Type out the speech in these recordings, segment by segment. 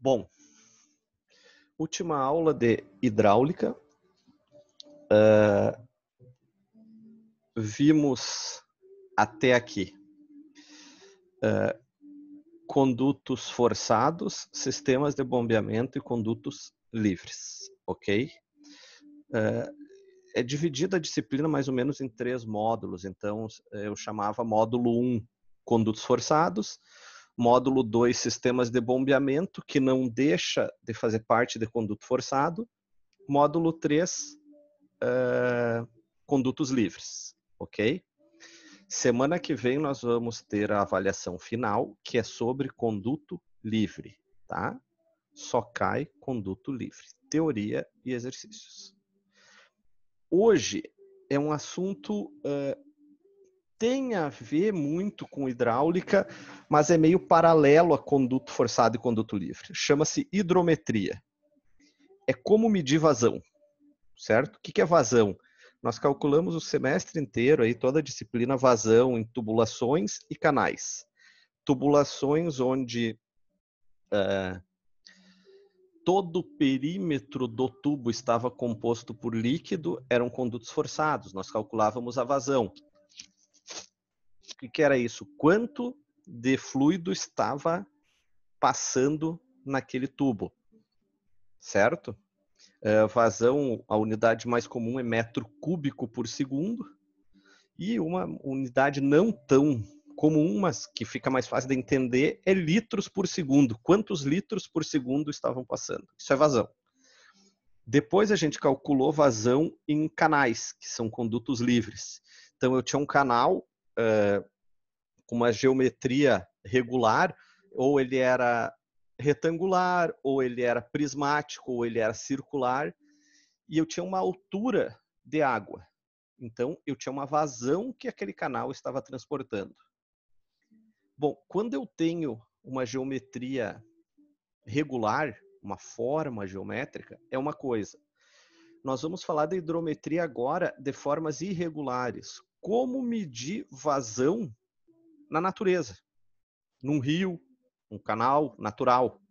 Bom, última aula de hidráulica. Vimos até aqui condutos forçados, sistemas de bombeamento e condutos livres, ok? É dividida a disciplina mais ou menos em 3 módulos, então eu chamava módulo 1, condutos forçados, módulo 2, sistemas de bombeamento, que não deixa de fazer parte de conduto forçado, módulo 3, condutos livres, ok? Semana que vem nós vamos ter a avaliação final, que é sobre conduto livre, tá? Só cai conduto livre, teoria e exercícios. Hoje é um assunto tem a ver muito com hidráulica, mas é meio paralelo a conduto forçado e conduto livre. Chama-se hidrometria. É como medir vazão, certo? O que é vazão? Nós calculamos o semestre inteiro, aí, toda a disciplina vazão em tubulações e canais. Tubulações onde todo o perímetro do tubo estava composto por líquido, eram condutos forçados. Nós calculávamos a vazão. O que era isso? Quanto de fluido estava passando naquele tubo, certo? Vazão, a unidade mais comum é metro cúbico por segundo, e uma unidade não tão comum, mas que fica mais fácil de entender, é litros por segundo. Quantos litros por segundo estavam passando? Isso é vazão. Depois a gente calculou vazão em canais, que são condutos livres. Então eu tinha um canal com uma geometria regular, ou ele era retangular, ou ele era prismático, ou ele era circular, e eu tinha uma altura de água. Então, eu tinha uma vazão que aquele canal estava transportando. Bom, quando eu tenho uma geometria regular, uma forma geométrica, é uma coisa. Nós vamos falar da hidrometria agora de formas irregulares. Como medir vazão na natureza? Num rio, um canal natural.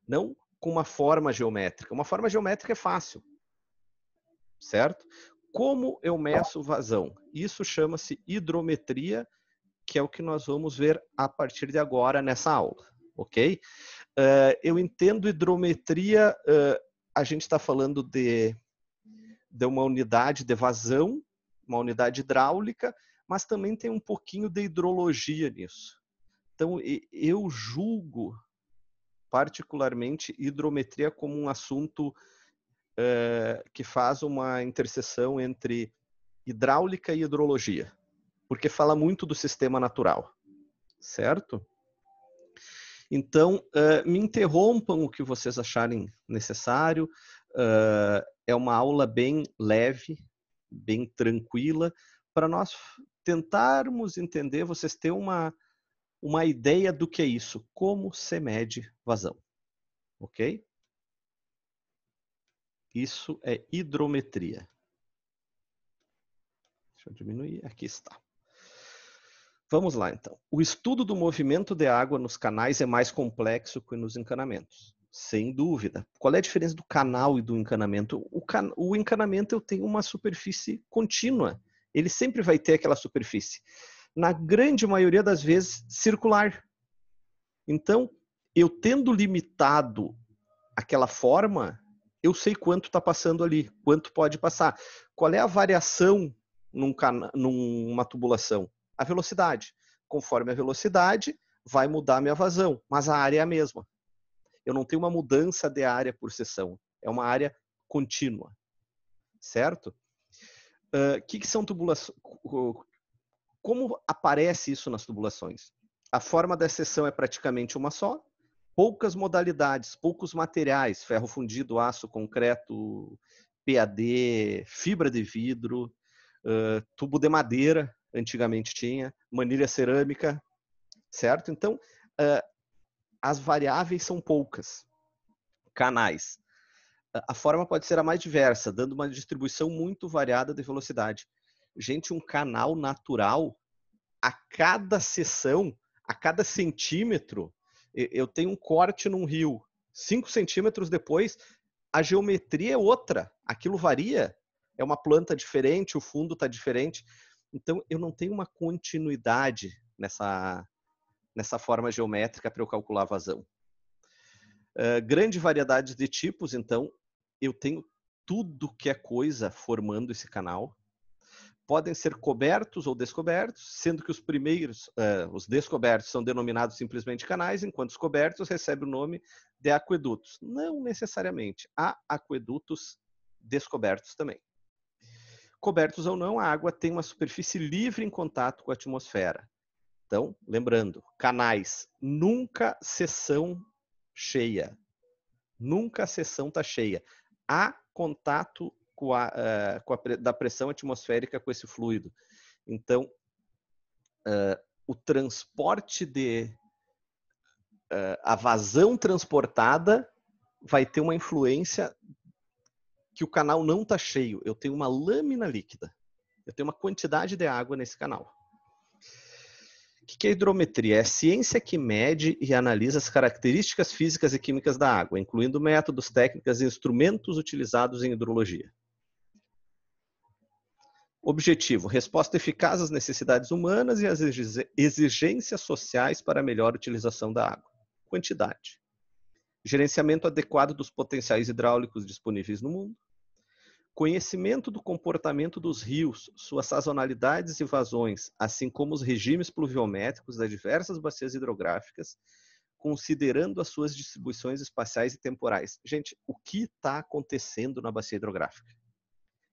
Não com uma forma geométrica. Uma forma geométrica é fácil, certo? Como eu meço vazão? Isso chama-se hidrometria, que é o que nós vamos ver a partir de agora nessa aula, ok? Eu entendo hidrometria, a gente está falando de uma unidade de vazão, uma unidade hidráulica, mas também tem um pouquinho de hidrologia nisso. Então, eu julgo particularmente hidrometria como um assunto que faz uma interseção entre hidráulica e hidrologia, porque fala muito do sistema natural, certo? Então, me interrompam o que vocês acharem necessário. É uma aula bem leve, bem tranquila, para nós tentarmos entender, vocês terem uma ideia do que é isso, como se mede vazão, ok? Isso é hidrometria. Deixa eu diminuir, aqui está. Vamos lá, então. O estudo do movimento de água nos canais é mais complexo que nos encanamentos, sem dúvida. Qual é a diferença do canal e do encanamento? O encanamento eu tenho uma superfície contínua. Ele sempre vai ter aquela superfície. Na grande maioria das vezes, circular. Então, eu tendo limitado aquela forma, eu sei quanto está passando ali, quanto pode passar. Qual é a variação numa tubulação? A velocidade. Conforme a velocidade, vai mudar a minha vazão, mas a área é a mesma. Eu não tenho uma mudança de área por seção. É uma área contínua. Certo? Que são tubulações? Como aparece isso nas tubulações? A forma da seção é praticamente uma só, poucas modalidades, poucos materiais, ferro fundido, aço, concreto, PAD, fibra de vidro, tubo de madeira, antigamente tinha, manilha cerâmica, certo? Então, as variáveis são poucas. Canais. A forma pode ser a mais diversa, dando uma distribuição muito variada de velocidade. Gente, um canal natural, a cada seção, a cada centímetro, eu tenho um corte num rio. 5 centímetros depois, a geometria é outra. Aquilo varia. É uma planta diferente, o fundo está diferente. Então, eu não tenho uma continuidade nessa forma geométrica para eu calcular a vazão. Grande variedade de tipos, então, eu tenho tudo que é coisa formando esse canal. Podem ser cobertos ou descobertos, sendo que os primeiros, os descobertos, são denominados simplesmente canais, enquanto os cobertos recebem o nome de aquedutos. Não necessariamente. Há aquedutos descobertos também. Cobertos ou não, a água tem uma superfície livre em contato com a atmosfera. Então, lembrando, canais, nunca seção cheia. Nunca a seção está cheia. Há contato da pressão atmosférica com esse fluido. Então, o transporte a vazão transportada vai ter uma influência que o canal não está cheio. Eu tenho uma lâmina líquida. Eu tenho uma quantidade de água nesse canal. O que é hidrometria? É a ciência que mede e analisa as características físicas e químicas da água, incluindo métodos, técnicas e instrumentos utilizados em hidrologia. Objetivo: resposta eficaz às necessidades humanas e às exigências sociais para a melhor utilização da água. Quantidade: gerenciamento adequado dos potenciais hidráulicos disponíveis no mundo. Conhecimento do comportamento dos rios, suas sazonalidades e vazões, assim como os regimes pluviométricos das diversas bacias hidrográficas, considerando as suas distribuições espaciais e temporais. Gente, o que está acontecendo na bacia hidrográfica?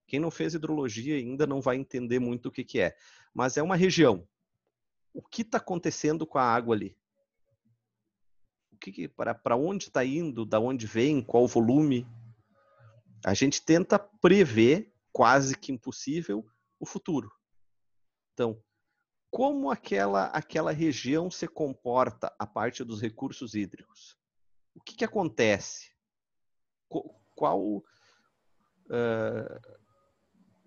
Quem não fez hidrologia ainda não vai entender muito o que é, mas é uma região. O que está acontecendo com a água ali? Para onde está indo? Da onde vem? Qual o volume? A gente tenta prever, quase que impossível, o futuro. Então, como aquela região se comporta a parte dos recursos hídricos? O que acontece? Com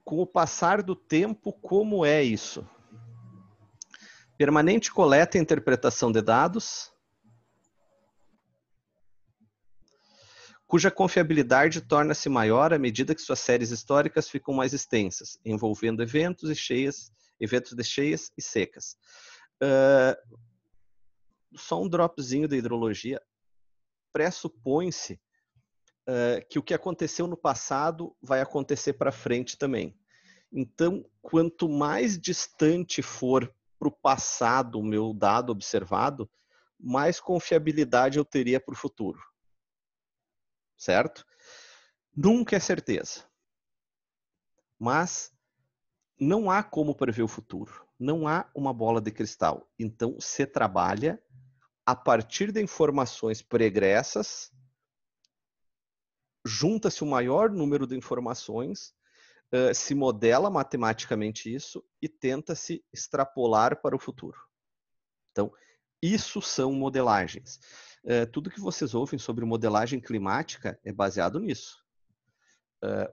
o passar do tempo, como é isso? Permanente coleta e interpretação de dados, cuja confiabilidade torna-se maior à medida que suas séries históricas ficam mais extensas, envolvendo eventos de cheias e secas. Só um dropzinho da hidrologia. Pressupõe-se que o que aconteceu no passado vai acontecer para frente também. Então, quanto mais distante for para o passado o meu dado observado, mais confiabilidade eu teria para o futuro. Certo? Nunca é certeza. Mas não há como prever o futuro. Não há uma bola de cristal. Então, se trabalha a partir de informações pregressas, junta-se o maior número de informações, se modela matematicamente isso e tenta-se extrapolar para o futuro. Então, isso são modelagens. Tudo que vocês ouvem sobre modelagem climática é baseado nisso.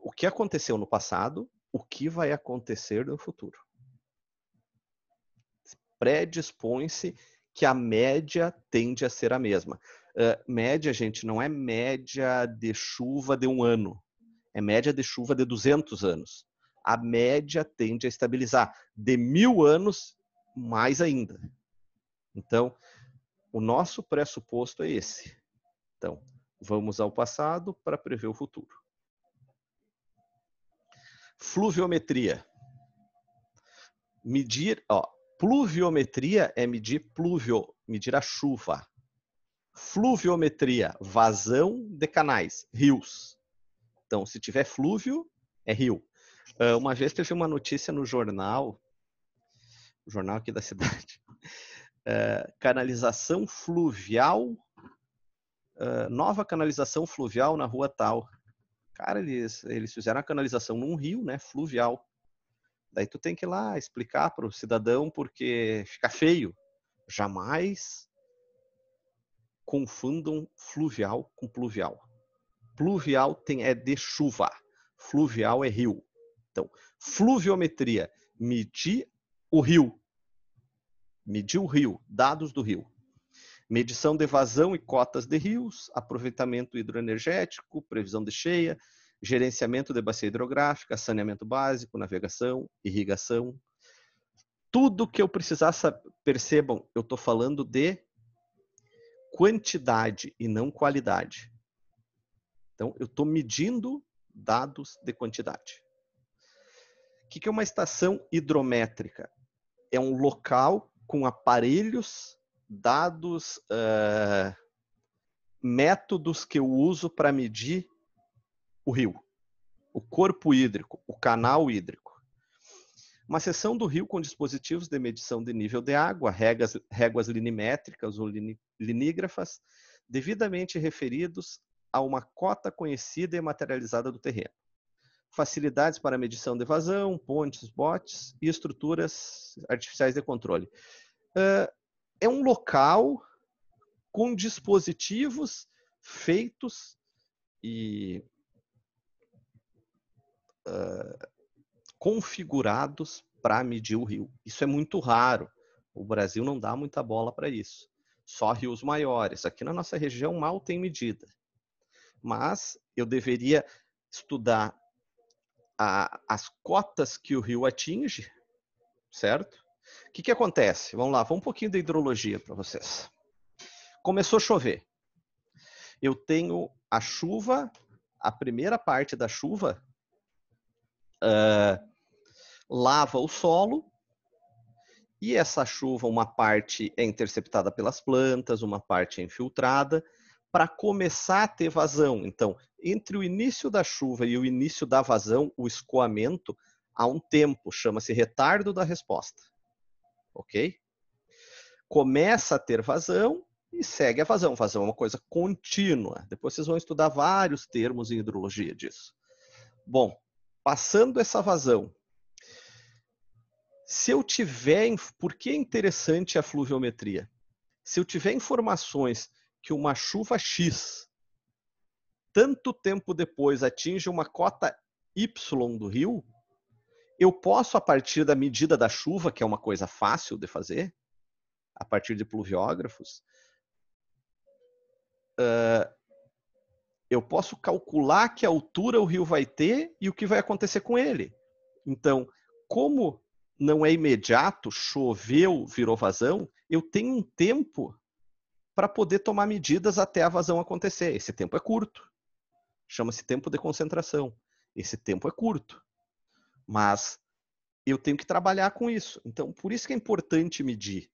O que aconteceu no passado, o que vai acontecer no futuro. Predispõe-se que a média tende a ser a mesma. Média, gente, não é média de chuva de um ano. É média de chuva de 200 anos. A média tende a estabilizar. De 1000 anos, mais ainda. Então, o nosso pressuposto é esse. Então, vamos ao passado para prever o futuro. Fluviometria. Pluviometria é medir medir a chuva. Fluviometria, vazão de canais, rios. Então, se tiver flúvio, é rio. Uma vez teve uma notícia no jornal, o jornal aqui da cidade, canalização fluvial, nova canalização fluvial na rua tal. Cara, eles fizeram a canalização num rio, né, fluvial. Daí tu tem que ir lá explicar para o cidadão porque fica feio. Jamais confundam fluvial com pluvial. Pluvial é de chuva. Fluvial é rio. Então, fluviometria, medir o rio. Medir o rio, dados do rio. Medição de vazão e cotas de rios, aproveitamento hidroenergético, previsão de cheia, gerenciamento de bacia hidrográfica, saneamento básico, navegação, irrigação. Tudo que eu precisar saber, percebam, eu estou falando de quantidade e não qualidade. Então, eu estou medindo dados de quantidade. O que é uma estação hidrométrica? É um local com aparelhos, dados, métodos que eu uso para medir o rio, o corpo hídrico, o canal hídrico. Uma seção do rio com dispositivos de medição de nível de água, réguas linimétricas ou linígrafas, devidamente referidos a uma cota conhecida e materializada do terreno. Facilidades para medição de vazão, pontes, botes e estruturas artificiais de controle. É um local com dispositivos feitos e configurados para medir o rio. Isso é muito raro. O Brasil não dá muita bola para isso. Só rios maiores. Aqui na nossa região mal tem medida. Mas eu deveria estudar as cotas que o rio atinge, certo? O que acontece? Vamos lá, vamos um pouquinho de hidrologia para vocês. Começou a chover. Eu tenho a chuva, a primeira parte da chuva lava o solo, e essa chuva, uma parte é interceptada pelas plantas, uma parte é infiltrada, para começar a ter vazão. Então, entre o início da chuva e o início da vazão, o escoamento, há um tempo, chama-se retardo da resposta. Ok? Começa a ter vazão e segue a vazão. Vazão é uma coisa contínua. Depois vocês vão estudar vários termos em hidrologia disso. Bom, passando essa vazão, se eu tiver... Por que é interessante a fluviometria? Se eu tiver informações que uma chuva X, tanto tempo depois, atinge uma cota Y do rio, eu posso, a partir da medida da chuva, que é uma coisa fácil de fazer, a partir de pluviógrafos, eu posso calcular que altura o rio vai ter e o que vai acontecer com ele. Então, como não é imediato, choveu, virou vazão, eu tenho um tempo para poder tomar medidas até a vazão acontecer. Esse tempo é curto. Chama-se tempo de concentração. Esse tempo é curto. Mas eu tenho que trabalhar com isso. Então, por isso que é importante medir.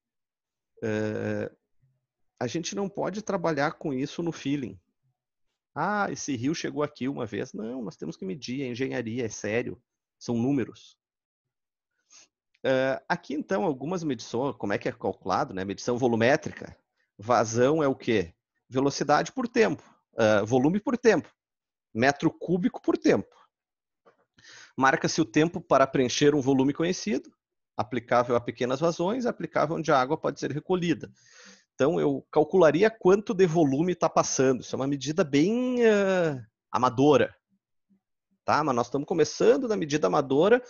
A gente não pode trabalhar com isso no feeling. Ah, esse rio chegou aqui uma vez. Não, nós temos que medir. É engenharia, é sério. São números. Aqui, então, algumas medições, como é que é calculado, né? Medição volumétrica. Vazão é o quê? Velocidade por tempo. Volume por tempo. Metro cúbico por tempo. Marca-se o tempo para preencher um volume conhecido, aplicável a pequenas vazões, aplicável onde a água pode ser recolhida. Então, eu calcularia quanto de volume está passando. Isso é uma medida bem amadora. Tá? Mas nós estamos começando da medida amadora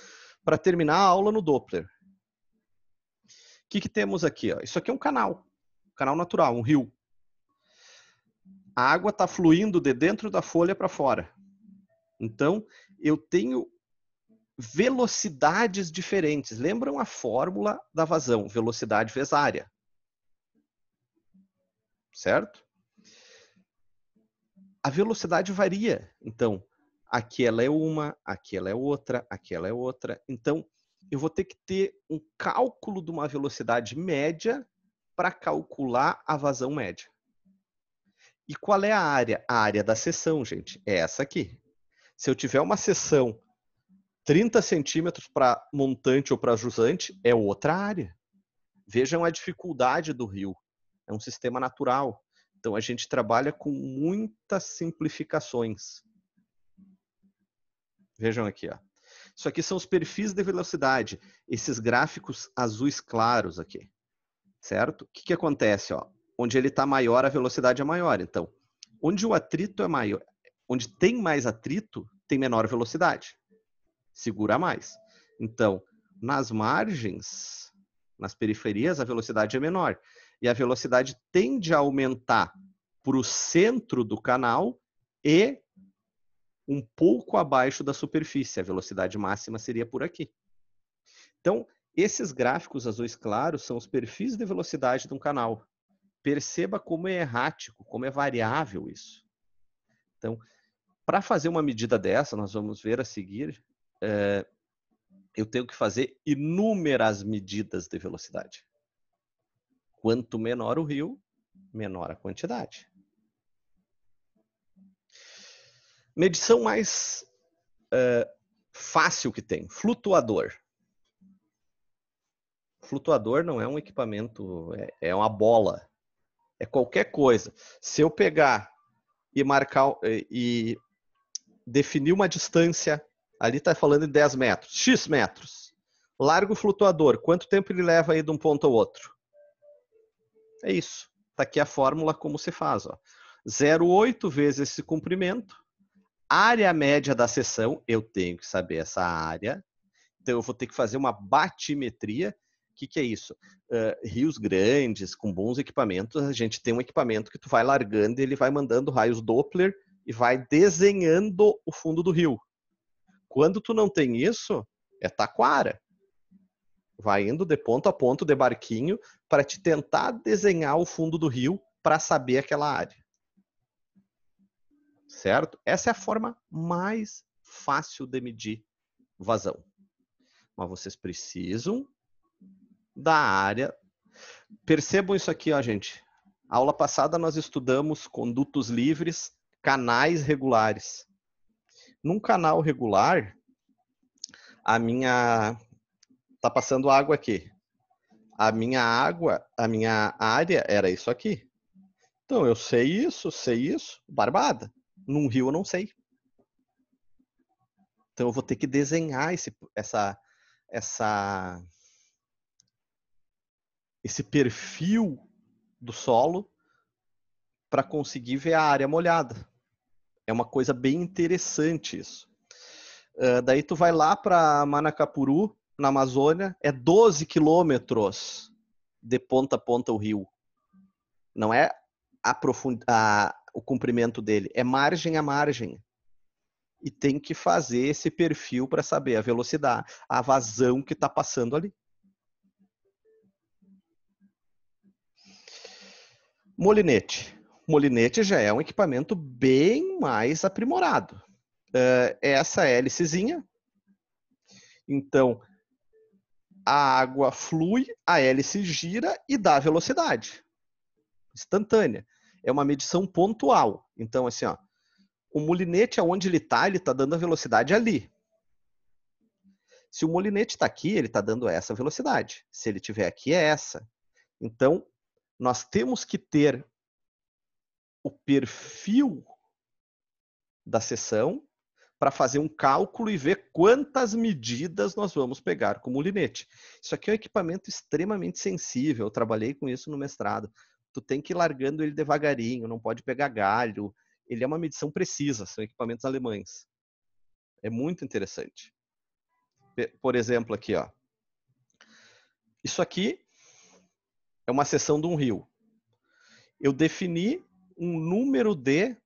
para terminar a aula no Doppler. O que temos aqui? Ó? Isso aqui é um canal natural, um rio. A água está fluindo de dentro da folha para fora. Então, eu tenho velocidades diferentes. Lembram a fórmula da vazão? Velocidade vezes área. Certo? A velocidade varia. Então, aqui ela é uma, aqui ela é outra, aqui ela é outra. Então, eu vou ter que ter um cálculo de uma velocidade média para calcular a vazão média. E qual é a área? A área da seção, gente, é essa aqui. Se eu tiver uma seção 30 centímetros para montante ou para jusante, é outra área. Vejam a dificuldade do rio. É um sistema natural. Então, a gente trabalha com muitas simplificações. Vejam aqui, ó. Isso aqui são os perfis de velocidade. Esses gráficos azuis claros aqui. Certo? O que acontece? Ó? Onde ele está maior, a velocidade é maior. Então, onde o atrito é maior, onde tem mais atrito, tem menor velocidade. Segura mais. Então, nas margens, nas periferias, a velocidade é menor. E a velocidade tende a aumentar para o centro do canal e um pouco abaixo da superfície. A velocidade máxima seria por aqui. Então, esses gráficos azuis claros são os perfis de velocidade de um canal. Perceba como é errático, como é variável isso. Então, para fazer uma medida dessa, nós vamos ver a seguir, eu tenho que fazer inúmeras medidas de velocidade. Quanto menor o rio, menor a quantidade. Medição mais fácil que tem, flutuador. Flutuador não é um equipamento, é uma bola. É qualquer coisa. Se eu pegar e marcar e definir uma distância, ali está falando em 10 metros, X metros. Largo o flutuador, quanto tempo ele leva aí de um ponto ao outro? É isso. Está aqui a fórmula como se faz. 0,8 vezes esse comprimento. Área média da seção, eu tenho que saber essa área. Então eu vou ter que fazer uma batimetria. O que é isso? Rios grandes, com bons equipamentos, a gente tem um equipamento que tu vai largando e ele vai mandando raios Doppler e vai desenhando o fundo do rio. Quando tu não tem isso, é taquara. Vai indo de ponto a ponto de barquinho para te tentar desenhar o fundo do rio para saber aquela área. Certo? Essa é a forma mais fácil de medir vazão. Mas vocês precisam da área. Percebam isso aqui, ó, gente. A aula passada nós estudamos condutos livres, canais regulares. Num canal regular, a minha tá passando água aqui. A minha área era isso aqui. Então eu sei isso, barbada. Num rio eu não sei. Então eu vou ter que desenhar esse perfil do solo para conseguir ver a área molhada. É uma coisa bem interessante isso. Daí tu vai lá para Manacapuru, na Amazônia, é 12 quilômetros de ponta a ponta o rio. Não é o comprimento dele, é margem a margem. E tem que fazer esse perfil para saber a velocidade, a vazão que está passando ali. Molinete. Molinete já é um equipamento bem mais aprimorado. Essa hélicezinha. Então, a água flui, a hélice gira e dá velocidade. Instantânea. É uma medição pontual. Então, assim, ó, o molinete, aonde ele está dando a velocidade ali. Se o molinete está aqui, ele está dando essa velocidade. Se ele estiver aqui, é essa. Então, nós temos que ter o perfil da seção para fazer um cálculo e ver quantas medidas nós vamos pegar com o molinete. Isso aqui é um equipamento extremamente sensível. Eu trabalhei com isso no mestrado. Tu tem que ir largando ele devagarinho, não pode pegar galho. Ele é uma medição precisa, são equipamentos alemães. É muito interessante. Por exemplo, aqui, ó. Isso aqui é uma seção de um rio. Eu defini um número de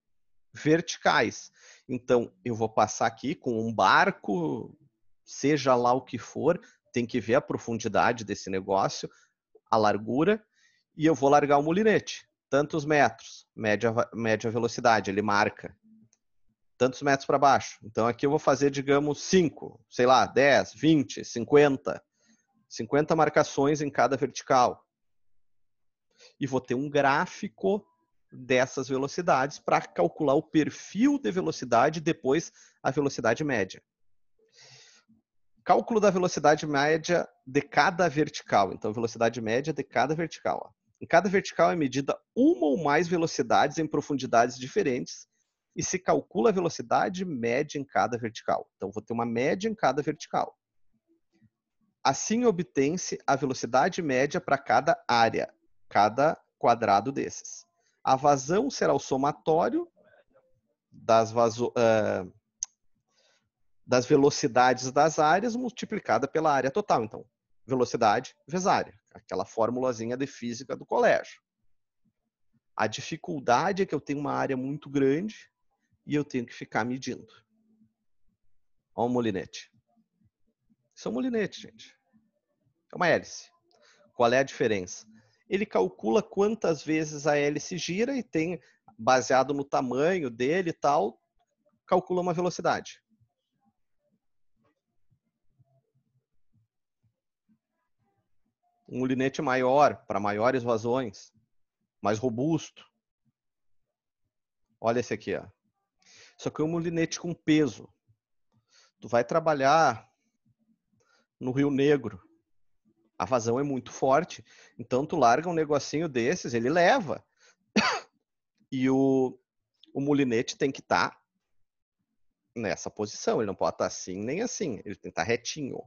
verticais. Então, eu vou passar aqui com um barco, seja lá o que for, tem que ver a profundidade desse negócio, a largura, e eu vou largar o molinete. Tantos metros, média velocidade, ele marca. Tantos metros para baixo. Então, aqui eu vou fazer, digamos, 5, sei lá, 10, 20, 50. 50 marcações em cada vertical. E vou ter um gráfico dessas velocidades para calcular o perfil de velocidade e depois a velocidade média. Cálculo da velocidade média de cada vertical. Então, velocidade média de cada vertical. Em cada vertical é medida uma ou mais velocidades em profundidades diferentes e se calcula a velocidade média em cada vertical. Então, vou ter uma média em cada vertical. Assim, obtém-se a velocidade média para cada área, cada quadrado desses. A vazão será o somatório das velocidades das áreas multiplicada pela área total. Então, velocidade vezes área. Aquela formulazinha de física do colégio. A dificuldade é que eu tenho uma área muito grande e eu tenho que ficar medindo. Olha o molinete. Isso é um molinete, gente. É uma hélice. Qual é a diferença? Ele calcula quantas vezes a hélice gira e tem, baseado no tamanho dele e tal, calcula uma velocidade. Um molinete maior, para maiores vazões, mais robusto. Olha esse aqui, ó. Isso aqui é um molinete com peso. Tu vai trabalhar no Rio Negro. A vazão é muito forte, então tu larga um negocinho desses, ele leva. E o molinete tem que estar nessa posição, ele não pode estar assim nem assim, ele tem que estar retinho.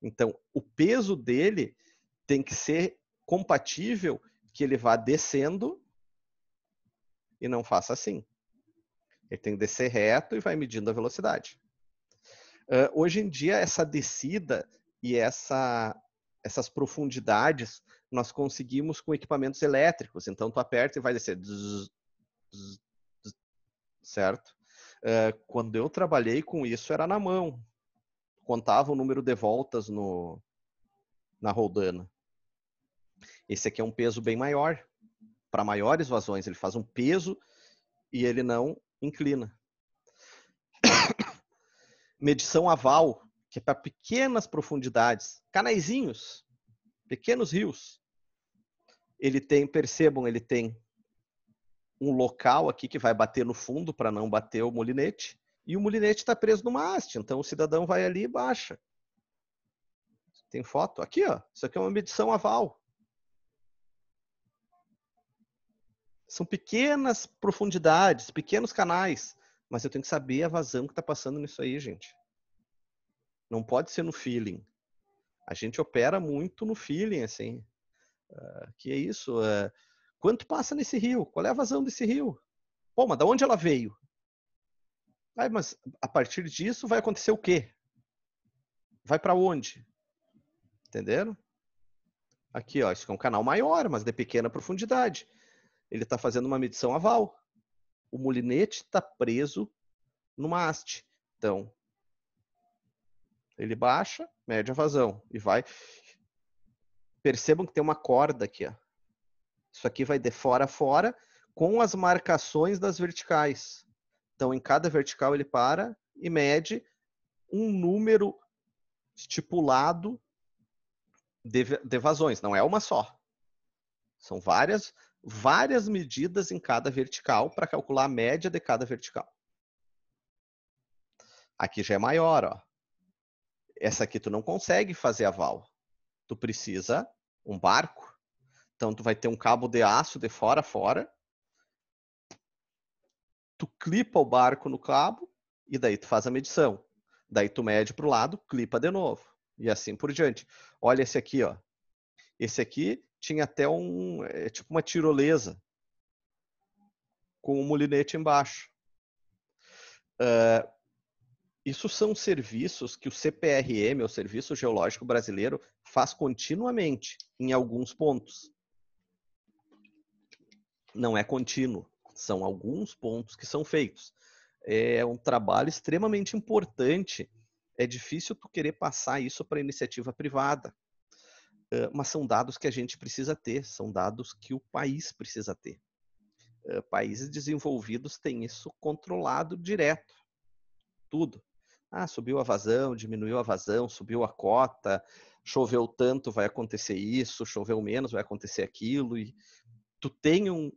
Então, o peso dele tem que ser compatível que ele vá descendo e não faça assim. Ele tem que descer reto e vai medindo a velocidade. Hoje em dia, essa descida e essas profundidades nós conseguimos com equipamentos elétricos. Então, tu aperta e vai descer. Certo? Quando eu trabalhei com isso, era na mão. Contava o número de voltas na roldana. Esse aqui é um peso bem maior. Para maiores vazões, ele faz um peso e ele não inclina. Medição aval, que é para pequenas profundidades, canaizinhos, pequenos rios. Ele tem, percebam, ele tem um local aqui que vai bater no fundo para não bater o molinete, e o molinete está preso numa haste, então o cidadão vai ali e baixa. Tem foto? Aqui, ó. Isso aqui é uma medição aval. São pequenas profundidades, pequenos canais, mas eu tenho que saber a vazão que está passando nisso aí, gente. Não pode ser no feeling. A gente opera muito no feeling, assim. Que é isso? Quanto passa nesse rio? Qual é a vazão desse rio? Pô, mas de onde ela veio? Mas a partir disso vai acontecer o quê? Vai para onde? Entenderam? Aqui, ó, isso é um canal maior, mas de pequena profundidade. Ele está fazendo uma medição aval. O molinete está preso numa haste. Então, ele baixa, mede a vazão e vai. Percebam que tem uma corda aqui, ó. Isso aqui vai de fora a fora com as marcações das verticais. Então, em cada vertical ele para e mede um número estipulado de vazões. Não é uma só. São várias medidas em cada vertical para calcular a média de cada vertical. Aqui já é maior, ó. Essa aqui tu não consegue fazer aval. Tu precisa um barco. Então tu vai ter um cabo de aço de fora a fora. Tu clipa o barco no cabo e daí tu faz a medição. Daí tu mede para o lado, clipa de novo. E assim por diante. Olha esse aqui, ó. Esse aqui tinha até tipo uma tirolesa com um molinete embaixo. Isso são serviços que o CPRM, o Serviço Geológico Brasileiro, faz continuamente em alguns pontos. Não é contínuo, são alguns pontos que são feitos. É um trabalho extremamente importante. É difícil tu querer passar isso para iniciativa privada, mas são dados que a gente precisa ter, são dados que o país precisa ter. Países desenvolvidos têm isso controlado direto, tudo. Subiu a vazão, diminuiu a vazão, subiu a cota, choveu tanto, vai acontecer isso, choveu menos, vai acontecer aquilo. E tu tem um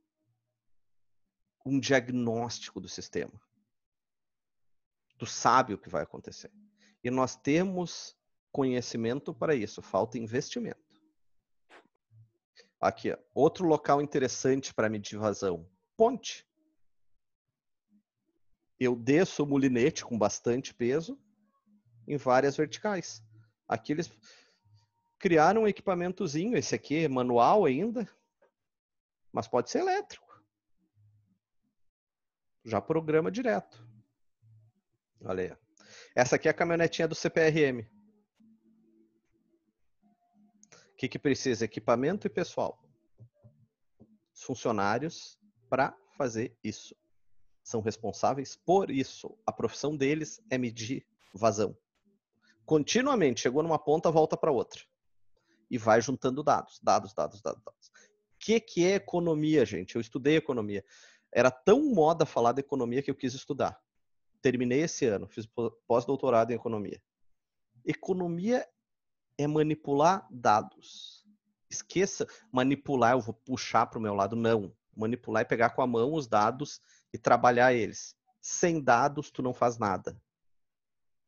diagnóstico do sistema. Tu sabe o que vai acontecer. E nós temos conhecimento para isso, falta investimento. Aqui, ó, outro local interessante para medir vazão, ponte. Eu desço o molinete com bastante peso em várias verticais. Aqui eles criaram um equipamentozinho, esse aqui é manual ainda, mas pode ser elétrico. Já programa direto. Olha aí. Essa aqui é a caminhonetinha do CPRM. O que precisa? Equipamento e pessoal. Os funcionários para fazer isso. São responsáveis por isso. A profissão deles é medir vazão. Continuamente, chegou numa ponta, volta para outra. E vai juntando dados. O que é economia, gente? Eu estudei economia. Era tão moda falar de economia que eu quis estudar. Terminei esse ano, fiz pós-doutorado em economia. Economia é manipular dados. Esqueça manipular, eu vou puxar para o meu lado. Não. Manipular é pegar com a mão os dados e trabalhar eles. Sem dados, tu não faz nada.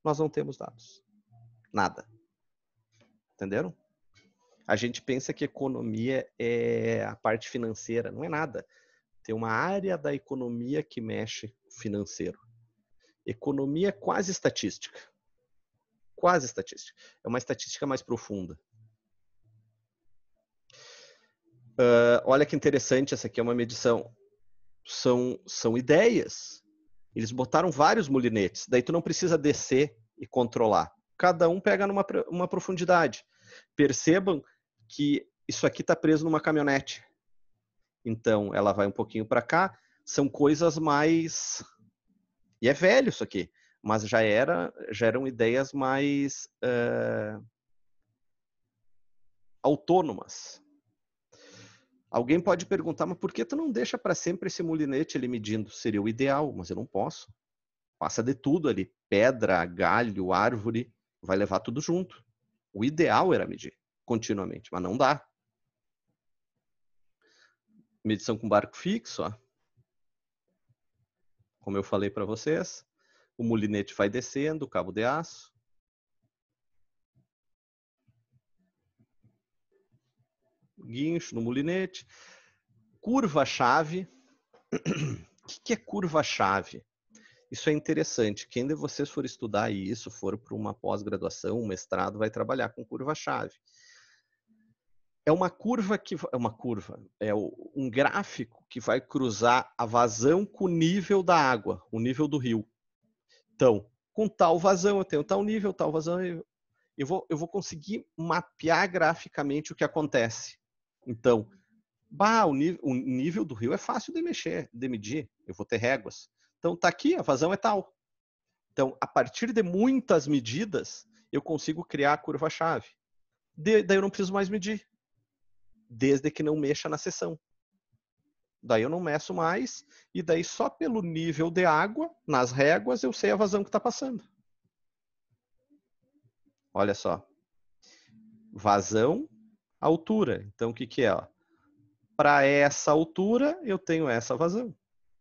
Nós não temos dados. Nada. Entenderam? A gente pensa que economia é a parte financeira. Não é nada. Tem uma área da economia que mexe financeiro. Economia é quase estatística. Quase estatística. É uma estatística mais profunda. Olha que interessante, essa aqui é uma medição. São ideias. Eles botaram vários molinetes. Daí tu não precisa descer e controlar. Cada um pega numa profundidade. Percebam que isso aqui está preso numa caminhonete. Então, ela vai um pouquinho para cá. São coisas mais... E é velho isso aqui. Mas já eram ideias mais autônomas. Alguém pode perguntar, mas por que tu não deixa para sempre esse molinete ali medindo? Seria o ideal, mas eu não posso. Passa de tudo ali. Pedra, galho, árvore. Vai levar tudo junto. O ideal era medir continuamente, mas não dá. Medição com barco fixo, ó. Como eu falei para vocês. O molinete vai descendo, o cabo de aço. Guincho no molinete. Curva-chave. O que é curva-chave? Isso é interessante. Quem de vocês for estudar isso, for para uma pós-graduação, um mestrado, vai trabalhar com curva-chave. É uma curva que... É um gráfico que vai cruzar a vazão com o nível da água, o nível do rio. Então, com tal vazão, eu tenho tal nível, tal vazão, eu vou conseguir mapear graficamente o que acontece. Então, o nível do rio é fácil de medir. Eu vou ter réguas. Então, tá aqui, a vazão é tal. Então, a partir de muitas medidas, eu consigo criar a curva-chave. Daí eu não preciso mais medir. Desde que não mexa na seção. Daí eu não meço mais. E daí só pelo nível de água, nas réguas, eu sei a vazão que está passando. Olha só. Vazão, altura. Então, o que é? Para essa altura, eu tenho essa vazão.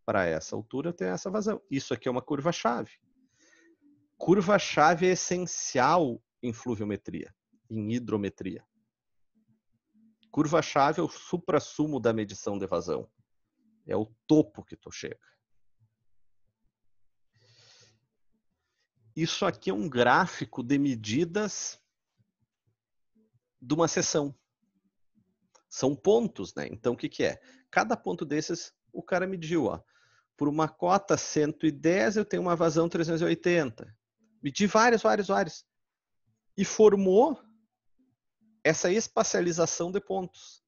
Para essa altura, eu tenho essa vazão. Isso aqui é uma curva-chave. Curva-chave é essencial em fluviometria, em hidrometria. Curva-chave é o suprassumo da medição de vazão. É o topo que tu chega. Isso aqui é um gráfico de medidas de uma seção. São pontos, né? Então, o que é? Cada ponto desses, o cara mediu, ó. Por uma cota 110, eu tenho uma vazão 380. Medi vários. E formou essa espacialização de pontos.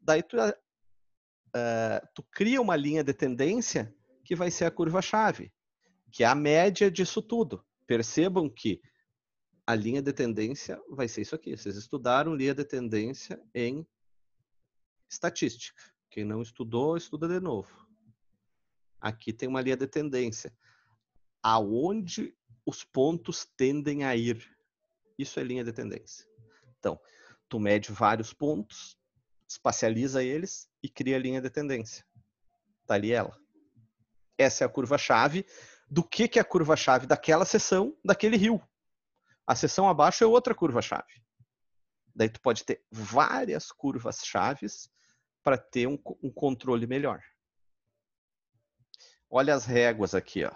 Daí tu cria uma linha de tendência que vai ser a curva-chave, que é a média disso tudo. Percebam que a linha de tendência vai ser isso aqui. Vocês estudaram linha de tendência em estatística. Quem não estudou, estuda de novo. Aqui tem uma linha de tendência. Aonde os pontos tendem a ir. Isso é linha de tendência. Então, tu mede vários pontos, espacializa eles e cria a linha de tendência. Tá ali ela. Essa é a curva-chave. Do que é a curva-chave? Daquela seção, daquele rio. A seção abaixo é outra curva-chave. Daí tu pode ter várias curvas-chaves para ter um controle melhor. Olha as réguas aqui, ó.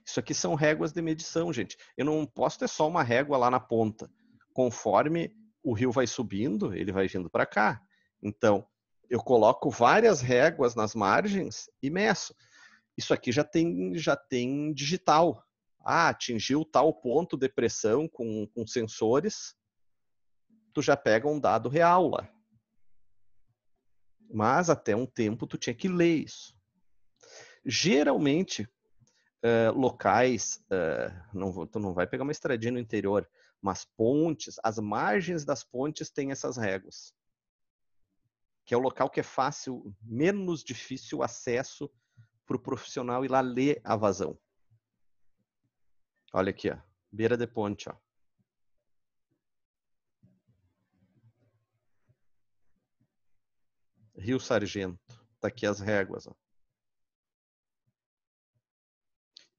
Isso aqui são réguas de medição, gente. Eu não posso ter só uma régua lá na ponta. Conforme o rio vai subindo, ele vai vindo para cá. Então, eu coloco várias réguas nas margens e meço. Isso aqui já tem digital. atingiu tal ponto de pressão com sensores, tu já pega um dado real lá. Mas até um tempo tu tinha que ler isso. Geralmente, locais, tu não vai pegar uma estradinha no interior, mas pontes, as margens das pontes têm essas réguas. Que é o local que é fácil, menos difícil acesso para o profissional ir lá ler a vazão. Olha aqui, ó, beira de ponte, ó. Rio Sargento, tá aqui as réguas, ó.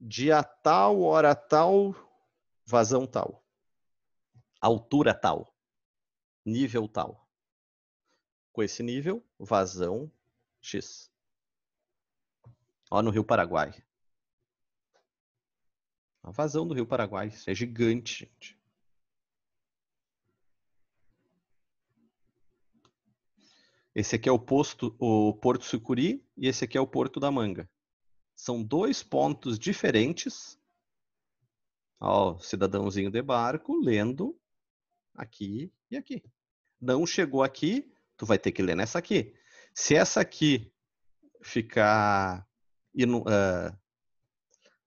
Dia tal, hora tal, vazão tal. Altura tal. Nível tal. Com esse nível, vazão X. Ó, no Rio Paraguai. A vazão do Rio Paraguai. Isso é gigante, gente. Esse aqui é o Porto Sucuri e esse aqui é o Porto da Manga. São dois pontos diferentes. Ó, cidadãozinho de barco lendo aqui e aqui. Não chegou aqui, tu vai ter que ler nessa aqui. Se essa aqui ficar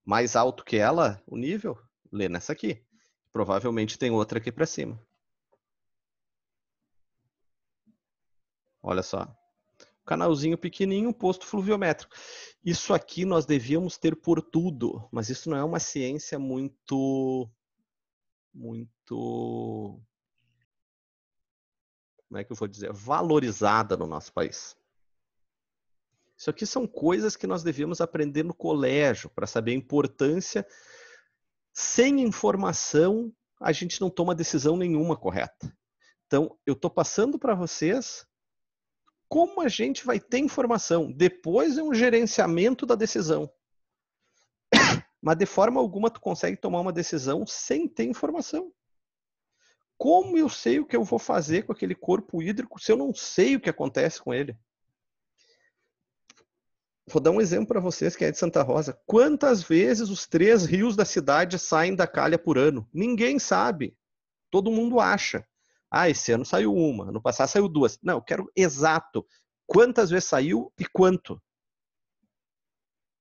mais alto que ela, o nível, lê nessa aqui. Provavelmente tem outra aqui para cima. Olha só. Canalzinho pequenininho, posto fluviométrico. Isso aqui nós devíamos ter por tudo, mas isso não é uma ciência muito... como é que eu vou dizer? Valorizada no nosso país. Isso aqui são coisas que nós devíamos aprender no colégio, para saber a importância. Sem informação, a gente não toma decisão nenhuma correta. Então, eu estou passando para vocês como a gente vai ter informação. Depois é um gerenciamento da decisão. Mas de forma alguma tu consegue tomar uma decisão sem ter informação. Como eu sei o que eu vou fazer com aquele corpo hídrico se eu não sei o que acontece com ele? Vou dar um exemplo para vocês que é de Santa Rosa. Quantas vezes os 3 rios da cidade saem da calha por ano? Ninguém sabe. Todo mundo acha. Ah, esse ano saiu uma, no passado saiu 2. Não, eu quero exato. Quantas vezes saiu e quanto?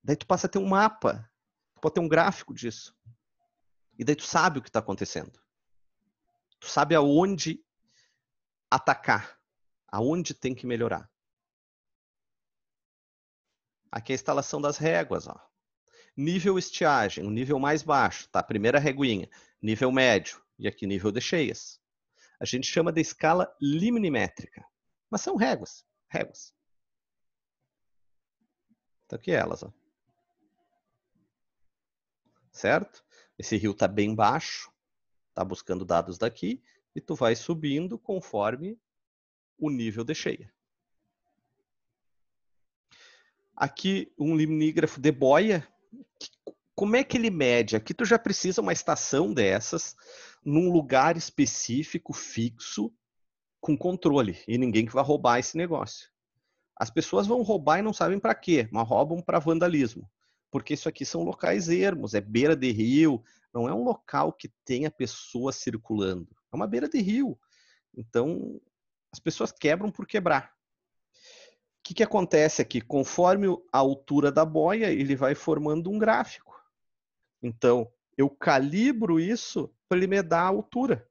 Daí tu passa a ter um mapa. Tu pode ter um gráfico disso. E daí tu sabe o que está acontecendo. Tu sabe aonde atacar. Aonde tem que melhorar. Aqui é a instalação das réguas, ó. Nível estiagem, o nível mais baixo, tá? Primeira reguinha. Nível médio. E aqui nível de cheias. A gente chama de escala limnimétrica. Mas são réguas. Réguas. Então aqui elas, ó. Certo? Esse rio está bem baixo. Tá buscando dados daqui. E tu vai subindo conforme o nível de cheia. Aqui um limnígrafo de boia. Como é que ele mede? Aqui tu já precisa uma estação dessas num lugar específico, fixo, com controle. E ninguém que vai roubar esse negócio. As pessoas vão roubar e não sabem para quê, mas roubam para vandalismo. Porque isso aqui são locais ermos, é beira de rio, não é um local que tenha pessoas circulando. É uma beira de rio. Então, as pessoas quebram por quebrar. O que acontece aqui? Conforme a altura da boia, ele vai formando um gráfico. Então, eu calibro isso para ele me dar a altura.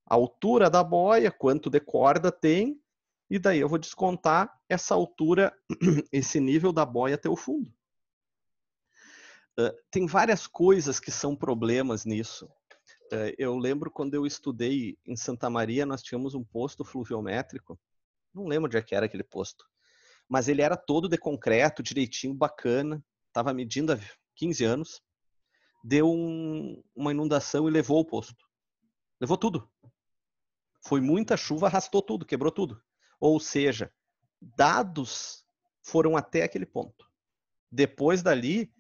A altura da boia, quanto de corda tem, e daí eu vou descontar essa altura, esse nível da boia até o fundo. Tem várias coisas que são problemas nisso. Eu lembro quando eu estudei em Santa Maria, nós tínhamos um posto fluviométrico. Não lembro onde é que era aquele posto. Mas ele era todo de concreto, direitinho, bacana. Estava medindo há 15 anos. Deu uma inundação e levou o posto. Levou tudo. Foi muita chuva, arrastou tudo, quebrou tudo. Ou seja, dados foram até aquele ponto. Depois dali,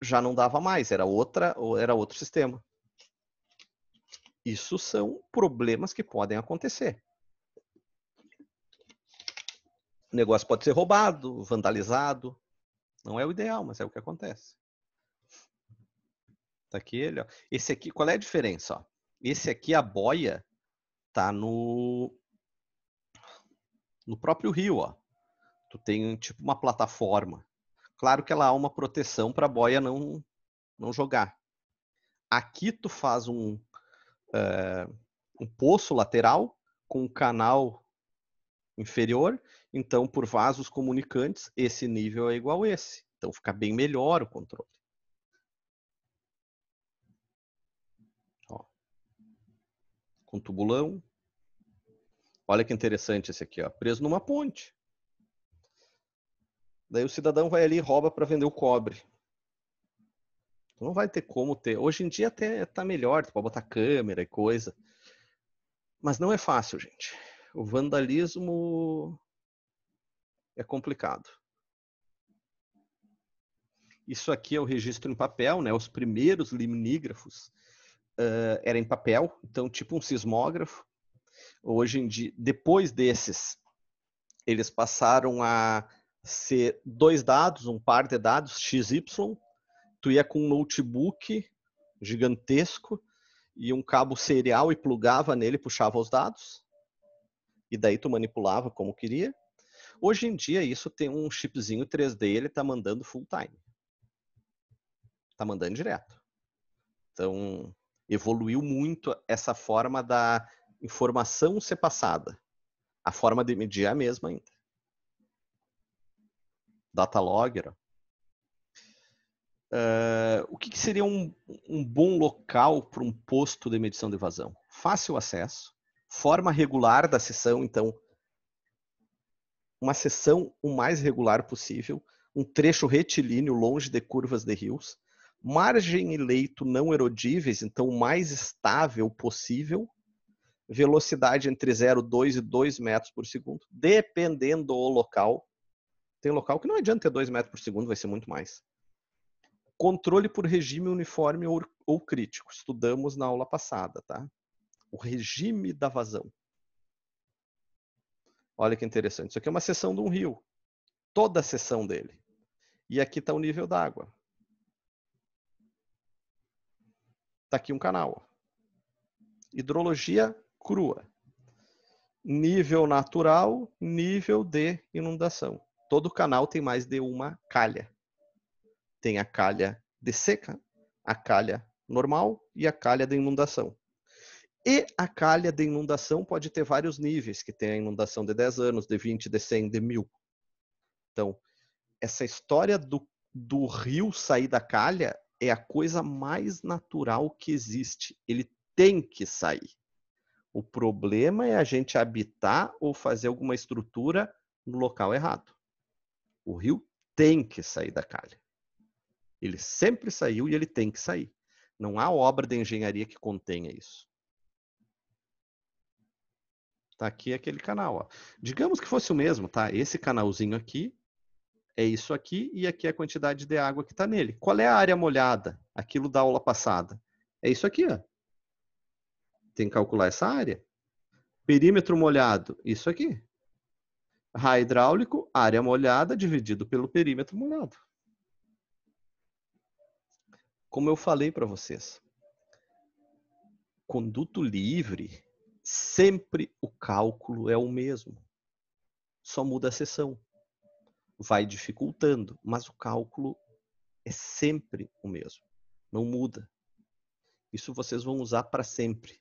já não dava mais, era outro sistema. Isso são problemas que podem acontecer. O negócio pode ser roubado, vandalizado. Não é o ideal, mas é o que acontece. Tá aqui ele, ó. Esse aqui, qual é a diferença? Ó? Esse aqui, a boia, tá no próprio rio, ó. Tu tem tipo uma plataforma. Claro que ela há uma proteção para a boia não jogar. Aqui tu faz um poço lateral com um canal inferior, então por vasos comunicantes, esse nível é igual a esse. Então fica bem melhor o controle. Ó. Com tubulão. Olha que interessante esse aqui, ó, preso numa ponte. Daí o cidadão vai ali e rouba para vender o cobre. Tu não vai ter como ter. Hoje em dia até tá melhor, tu pode botar câmera e coisa. Mas não é fácil, gente. O vandalismo é complicado. Isso aqui é o registro em papel, né? Os primeiros limnígrafos eram em papel, então tipo um sismógrafo. Hoje em dia, depois desses, eles passaram a ser 2 dados, um par de dados, XY. Tu ia com um notebook gigantesco e um cabo serial e plugava nele, puxava os dados. E daí tu manipulava como queria. Hoje em dia, isso tem um chipzinho 3D, ele tá mandando full time. Tá mandando direto. Então, evoluiu muito essa forma da informação ser passada. A forma de medir é a mesma ainda. Datalogger. O que seria um bom local para um posto de medição de vazão? Fácil acesso, forma regular da sessão, então, uma sessão o mais regular possível, um trecho retilíneo longe de curvas de rios, margem e leito não erodíveis, então o mais estável possível, velocidade entre 0,2 e 2 metros por segundo, dependendo do local. Tem local que não adianta ter 2 metros por segundo, vai ser muito mais. Controle por regime uniforme ou crítico. Estudamos na aula passada, tá? O regime da vazão. Olha que interessante. Isso aqui é uma seção de um rio. Toda a seção dele. E aqui está o nível d'água. Está aqui um canal. Hidrologia crua. Nível natural, nível de inundação. Todo canal tem mais de uma calha. Tem a calha de seca, a calha normal e a calha de inundação. E a calha de inundação pode ter vários níveis, que tem a inundação de 10 anos, de 20, de 100, de 1000. Então, essa história do rio sair da calha é a coisa mais natural que existe. Ele tem que sair. O problema é a gente habitar ou fazer alguma estrutura no local errado. O rio tem que sair da calha. Ele sempre saiu e ele tem que sair. Não há obra de engenharia que contenha isso. Tá aqui aquele canal, ó. Digamos que fosse o mesmo, tá? Esse canalzinho aqui é isso aqui e aqui é a quantidade de água que está nele. Qual é a área molhada? Aquilo da aula passada. É isso aqui, ó. Tem que calcular essa área. Perímetro molhado, isso aqui. Raio hidráulico, área molhada dividido pelo perímetro molhado. Como eu falei para vocês, conduto livre, sempre o cálculo é o mesmo. Só muda a seção. Vai dificultando, mas o cálculo é sempre o mesmo. Não muda. Isso vocês vão usar para sempre.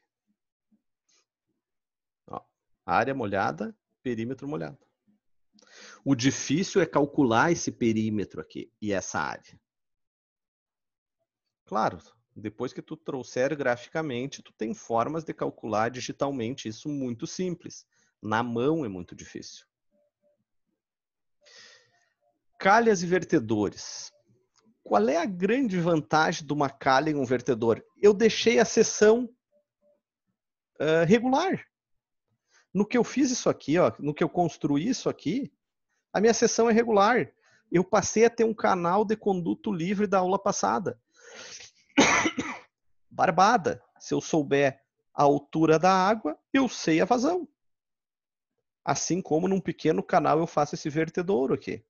Ó, área molhada, perímetro molhado. O difícil é calcular esse perímetro aqui e essa área. Claro, depois que tu trouxer graficamente, tu tem formas de calcular digitalmente isso muito simples. Na mão é muito difícil. Calhas e vertedores. Qual é a grande vantagem de uma calha em um vertedor? Eu deixei a seção regular. No que eu fiz isso aqui, ó, no que eu construí isso aqui, a minha seção é regular. Eu passei a ter um canal de conduto livre da aula passada. Barbada. Se eu souber a altura da água, eu sei a vazão. Assim como num pequeno canal eu faço esse vertedouro aqui.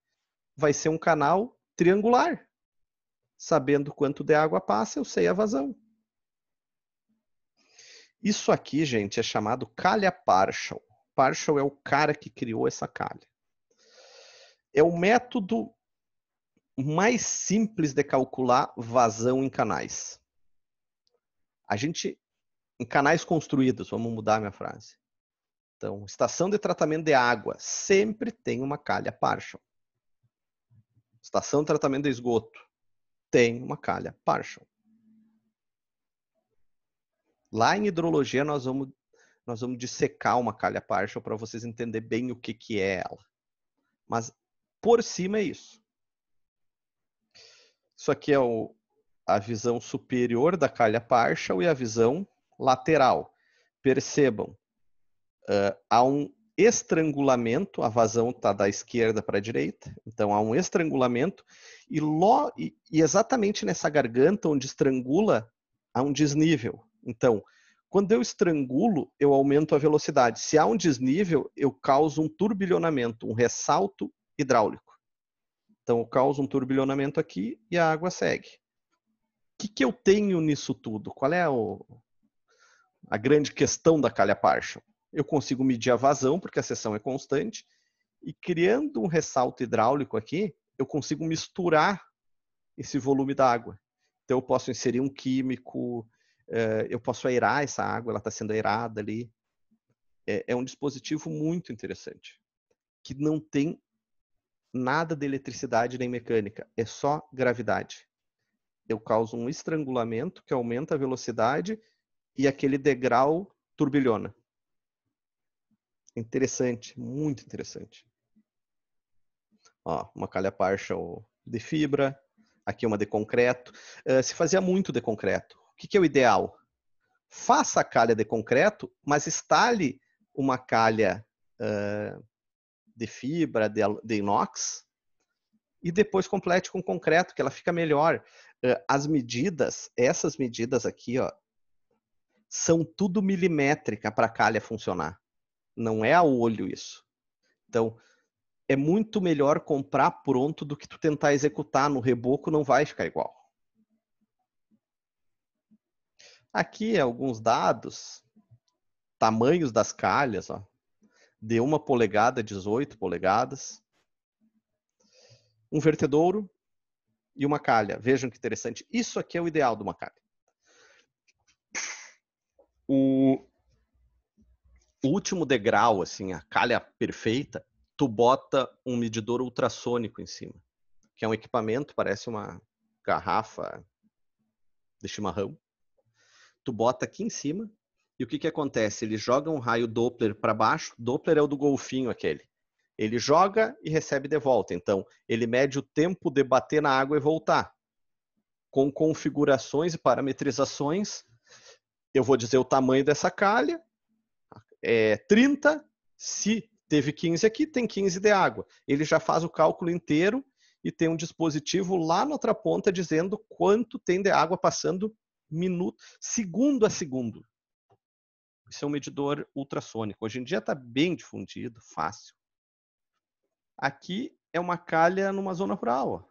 Vai ser um canal triangular. Sabendo quanto de água passa, eu sei a vazão. Isso aqui, gente, é chamado calha partial. Partial é o cara que criou essa calha. É o método mais simples de calcular vazão em canais. Em canais construídos, vamos mudar a minha frase. Então, estação de tratamento de água sempre tem uma calha partial. Estação de tratamento de esgoto tem uma calha partial. Lá em hidrologia nós vamos dissecar uma calha partial para vocês entenderem bem o que é ela. Mas por cima é isso. Isso aqui é a visão superior da calha partial e a visão lateral. Percebam, há um estrangulamento, a vazão está da esquerda para a direita, então há um estrangulamento e exatamente nessa garganta onde estrangula, há um desnível. Então, quando eu estrangulo, eu aumento a velocidade. Se há um desnível, eu causo um turbilhonamento, um ressalto hidráulico. Então, eu causo um turbilhonamento aqui e a água segue. O que eu tenho nisso tudo? Qual é a grande questão da calha partial? Eu consigo medir a vazão, porque a seção é constante, e criando um ressalto hidráulico aqui, eu consigo misturar esse volume da água. Então, eu posso inserir um químico, eu posso aerar essa água, ela está sendo aerada ali. É um dispositivo muito interessante, que não tem nada de eletricidade nem mecânica, é só gravidade. Eu causo um estrangulamento que aumenta a velocidade e aquele degrau turbilhona. Interessante, muito interessante. Ó, uma calha partial de fibra, aqui uma de concreto. Se fazia muito de concreto. O que é o ideal? Faça a calha de concreto, mas instale uma calha de fibra, de inox, e depois complete com concreto, que ela fica melhor. As medidas, essas medidas aqui, ó, são tudo milimétrica para a calha funcionar. Não é a olho isso. Então, é muito melhor comprar pronto do que tu tentar executar no reboco, não vai ficar igual. Aqui alguns dados, tamanhos das calhas, ó, de 1 polegada a 18 polegadas, um vertedouro e uma calha. Vejam que interessante. Isso aqui é o ideal de uma calha. O último degrau, assim, a calha perfeita, tu bota um medidor ultrassônico em cima, que é um equipamento, parece uma garrafa de chimarrão. Tu bota aqui em cima e o que acontece? Ele joga um raio Doppler para baixo. Doppler é o do golfinho aquele. Ele joga e recebe de volta. Então, ele mede o tempo de bater na água e voltar. Com configurações e parametrizações, eu vou dizer o tamanho dessa calha. É 30. Se teve 15 aqui, tem 15 de água. Ele já faz o cálculo inteiro e tem um dispositivo lá na outra ponta dizendo quanto tem de água passando segundo a segundo. Isso é um medidor ultrassônico. Hoje em dia está bem difundido, fácil. Aqui é uma calha numa zona rural. Ó.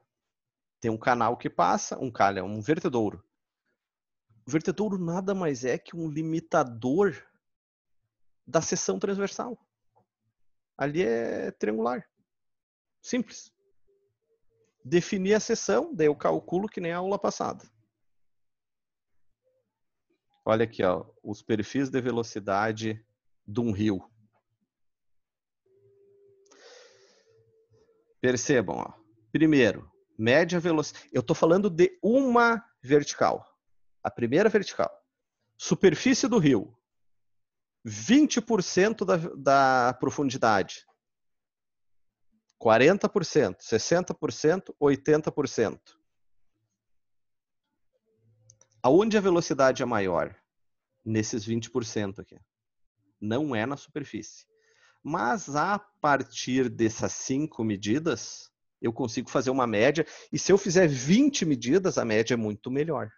Tem um canal que passa, um vertedouro. O vertedouro nada mais é que um limitador da seção transversal. Ali é triangular. Simples. Definir a seção, daí eu calculo que nem a aula passada. Olha aqui, ó, os perfis de velocidade de um rio. Percebam, ó. Primeiro, média velocidade. Eu estou falando de uma vertical. A primeira vertical. Superfície do rio. 20% da profundidade. 40%, 60%, 80%. Aonde a velocidade é maior? Nesses 20% aqui. Não é na superfície. Mas a partir dessas 5 medidas, eu consigo fazer uma média. E se eu fizer 20 medidas, a média é muito melhor.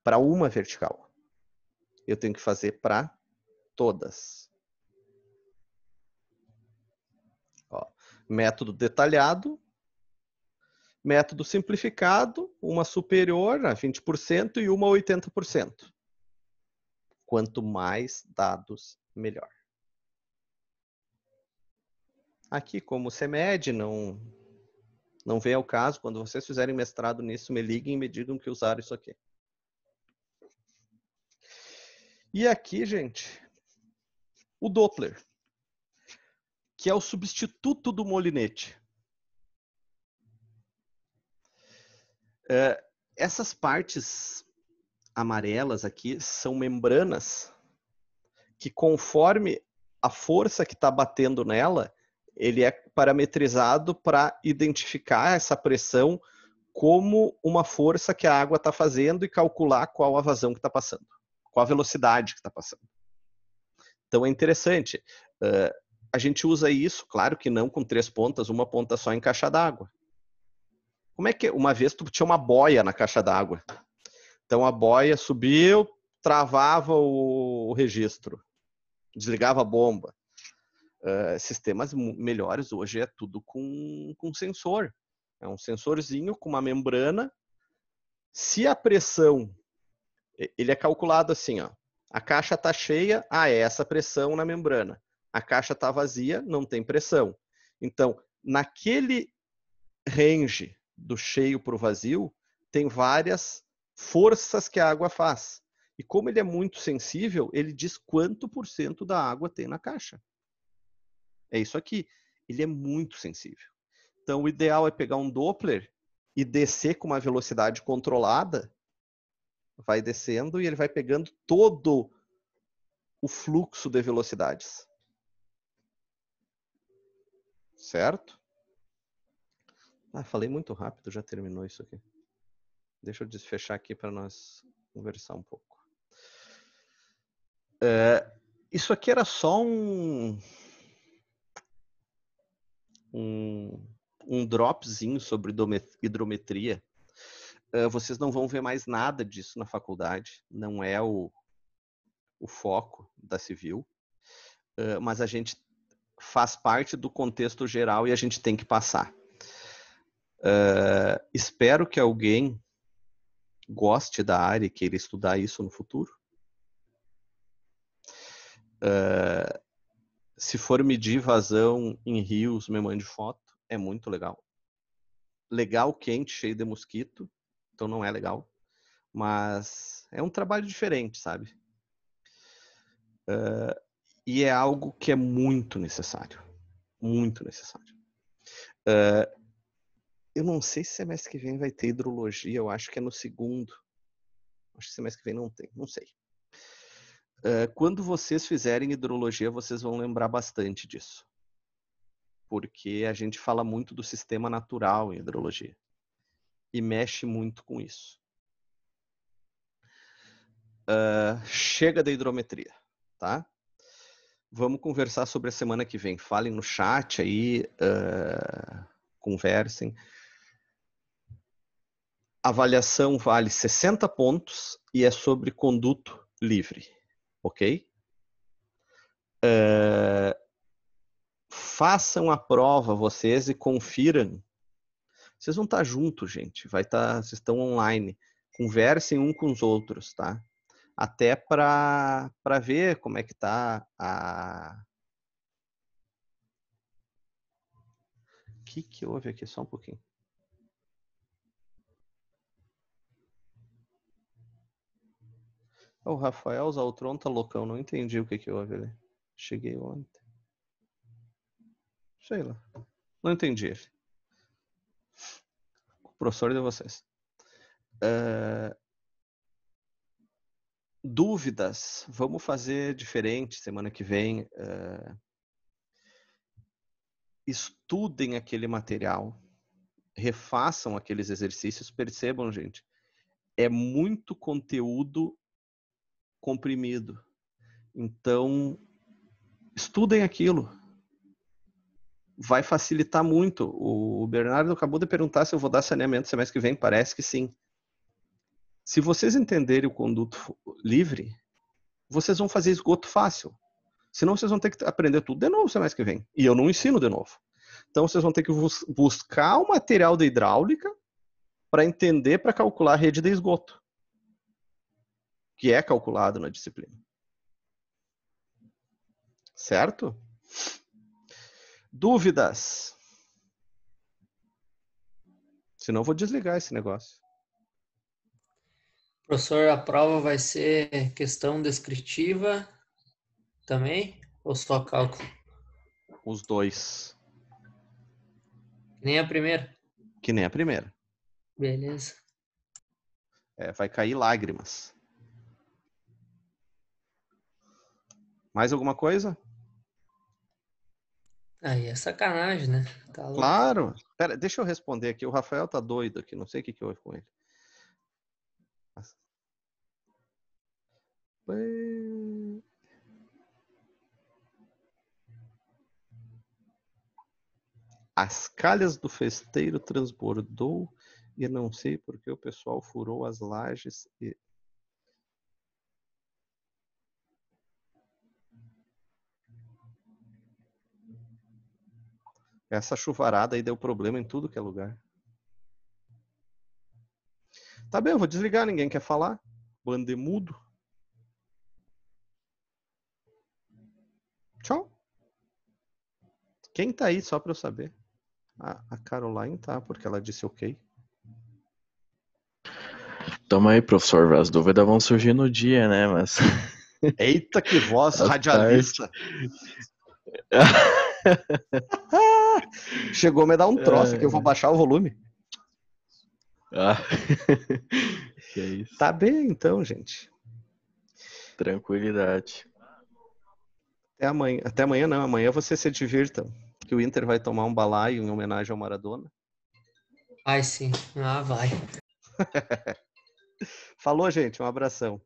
Para uma vertical. Eu tenho que fazer para todas. Ó, método detalhado. Método simplificado, uma superior a 20% e uma a 80%. Quanto mais dados, melhor. Aqui, como CEMED, não vem ao caso. Quando vocês fizerem mestrado nisso, me liguem e me digam que usaram isso aqui. E aqui, gente, o Doppler, que é o substituto do molinete. Essas partes amarelas aqui são membranas que, conforme a força que está batendo nela, ele é parametrizado para identificar essa pressão como uma força que a água está fazendo e calcular qual a vazão que está passando, qual a velocidade que está passando. Então é interessante. A gente usa isso, claro que não com 3 pontas, uma ponta só em caixa d'água. Como é que uma vez tu tinha uma boia na caixa d'água? Então a boia subiu, travava o registro, desligava a bomba. Sistemas melhores hoje é tudo com sensor. É um sensorzinho com uma membrana. Se a pressão, ele é calculado assim, ó. A caixa está cheia, é essa pressão na membrana. A caixa está vazia, não tem pressão. Então, naquele range do cheio para o vazio, tem várias forças que a água faz. E como ele é muito sensível, ele diz quanto % da água tem na caixa. É isso aqui. Ele é muito sensível. Então, o ideal é pegar um Doppler e descer com uma velocidade controlada. Vai descendo e ele vai pegando todo o fluxo de velocidades. Certo? Falei muito rápido, já terminou isso aqui. Deixa eu desfechar aqui para nós conversar um pouco. Isso aqui era só um dropzinho sobre hidrometria. Vocês não vão ver mais nada disso na faculdade. Não é o foco da civil. Mas a gente faz parte do contexto geral e a gente tem que passar. Espero que alguém goste da área e queira estudar isso no futuro. Se for medir vazão em rios, me mande foto. É muito legal. Legal, quente, cheio de mosquito. Então não é legal. Mas é um trabalho diferente, sabe? E é algo que é muito necessário. Muito necessário. Eu não sei se semestre que vem vai ter hidrologia. Eu acho que é no segundo. Acho que semestre que vem não tem. Não sei. Quando vocês fizerem hidrologia, vocês vão lembrar bastante disso. Porque a gente fala muito do sistema natural em hidrologia. E mexe muito com isso. Chega da hidrometria, tá? Vamos conversar sobre a semana que vem. Falem no chat aí, conversem. A avaliação vale 60 pontos e é sobre conduto livre, ok? Façam a prova vocês e confiram. Vocês vão estar juntos, gente. Vocês estão online. Conversem um com os outros, tá? Até para ver como é que tá O que houve aqui? Só um pouquinho. O Rafael Zaltron tá loucão. Não entendi o que houve ali. Cheguei ontem. Sei lá. Não entendi. O professor de vocês. Dúvidas? Vamos fazer diferente semana que vem. Estudem aquele material. Refaçam aqueles exercícios. Percebam, gente. É muito conteúdo comprimido. Então, estudem aquilo. Vai facilitar muito. O Bernardo acabou de perguntar se eu vou dar saneamento semestre que vem. Parece que sim. Se vocês entenderem o conduto livre, vocês vão fazer esgoto fácil. Senão vocês vão ter que aprender tudo de novo semestre que vem. E eu não ensino de novo. Então, vocês vão ter que buscar o material da hidráulica para entender, para calcular a rede de esgoto, que é calculado na disciplina. Certo? Dúvidas? Senão eu vou desligar esse negócio. Professor, a prova vai ser questão descritiva também? Ou só cálculo? Os dois. Nem a primeira? Que nem a primeira. Beleza. Vai cair lágrimas. Mais alguma coisa? Aí é sacanagem, né? Tá louco. Claro. Pera, deixa eu responder aqui. O Rafael tá doido aqui. Não sei o que houve com ele. As calhas do festeiro transbordou e não sei porque o pessoal furou as lajes e... Essa chuvarada aí deu problema em tudo que é lugar. Tá bem, eu vou desligar, ninguém quer falar. Bandemudo. Tchau. Quem tá aí, só pra eu saber? A Caroline tá, porque ela disse ok. Toma aí, professor. As dúvidas vão surgir no dia, né? Mas. Eita, que voz À radialista. Chegou a me dar um troço aqui, eu vou baixar o volume. Que é isso. Tá bem, então, gente. Tranquilidade. Até amanhã. Até amanhã não, amanhã vocês se divirtam. Que o Inter vai tomar um balaio em homenagem ao Maradona. Ai, sim. Ah, vai. Falou, gente. Um abração.